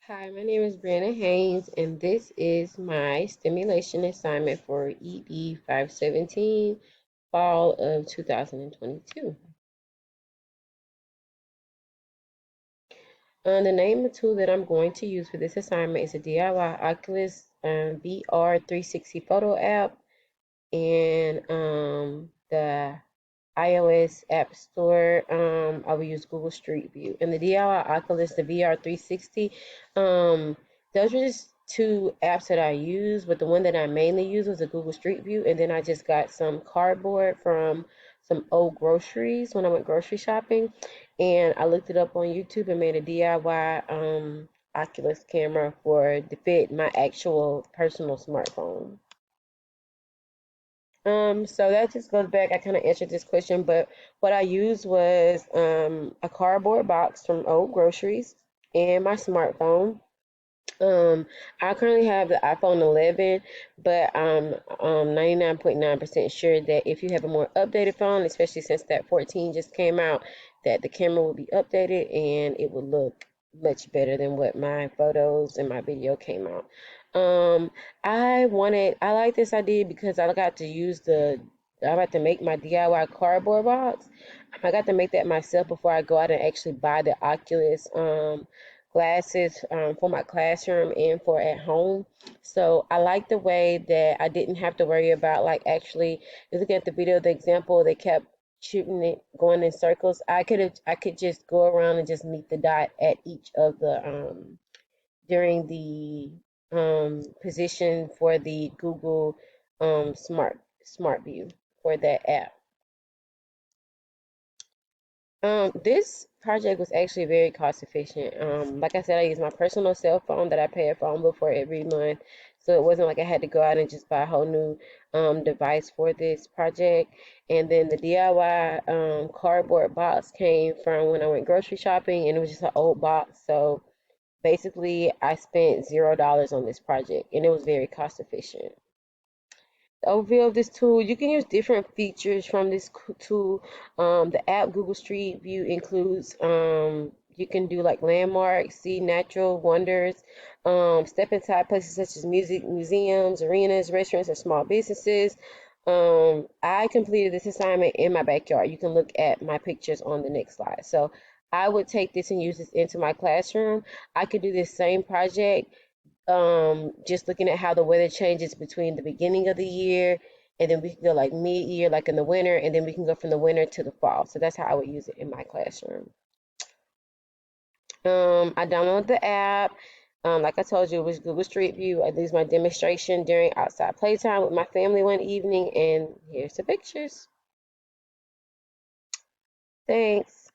Hi, my name is Brianna Haynes, and this is my stimulation assignment for ED 517, fall of 2022. The name of the tool that I'm going to use for this assignment is a DIY Oculus VR 360 photo app, and the iOS App Store, I will use Google Street View. And the DIY Oculus, the VR 360, um, those are just two apps that I use, but the one that I mainly use was a Google Street View. And then I just got some cardboard from some old groceries when I went grocery shopping. And I looked it up on YouTube and made a DIY Oculus camera for to fit my actual personal smartphone. So that just goes back. I kind of answered this question, but what I used was a cardboard box from old groceries and my smartphone. Um, I currently have the iPhone 11, but I'm 99.9% sure that if you have a more updated phone, especially since that 14 just came out, that the camera will be updated and it will look much better than what my photos and my video came out. Um, I like this idea because I got to use I got to make my DIY cardboard box. I got to make that myself before I go out and actually buy the Oculus glasses for my classroom and for at home. So I like the way that I didn't have to worry about like actually looking at the video, the example they kept shooting it going in circles. I could just go around and just meet the dot at each of the during the position for the Google Smart View for that app. This project was actually very cost efficient. Like I said, I use my personal cell phone that I pay a phone bill for every month. So it wasn't like I had to go out and just buy a whole new device for this project. And then the DIY cardboard box came from when I went grocery shopping, and it was just an old box. So basically, I spent $0 on this project, and it was very cost efficient. Overview of this tool, you can use different features from this tool. The app Google Street View includes, you can do like landmarks, see natural wonders, step inside places such as music, museums, arenas, restaurants, or small businesses. I completed this assignment in my backyard. You can look at my pictures on the next slide. So I would take this and use this into my classroom. I could do this same project just looking at how the weather changes between the beginning of the year and then we can go like mid-year, like in the winter, and then we can go from the winter to the fall. So that's how I would use it in my classroom. I downloaded the app. Like I told you, it was Google Street View. I did my demonstration during outside playtime with my family one evening, and here's the pictures. Thanks.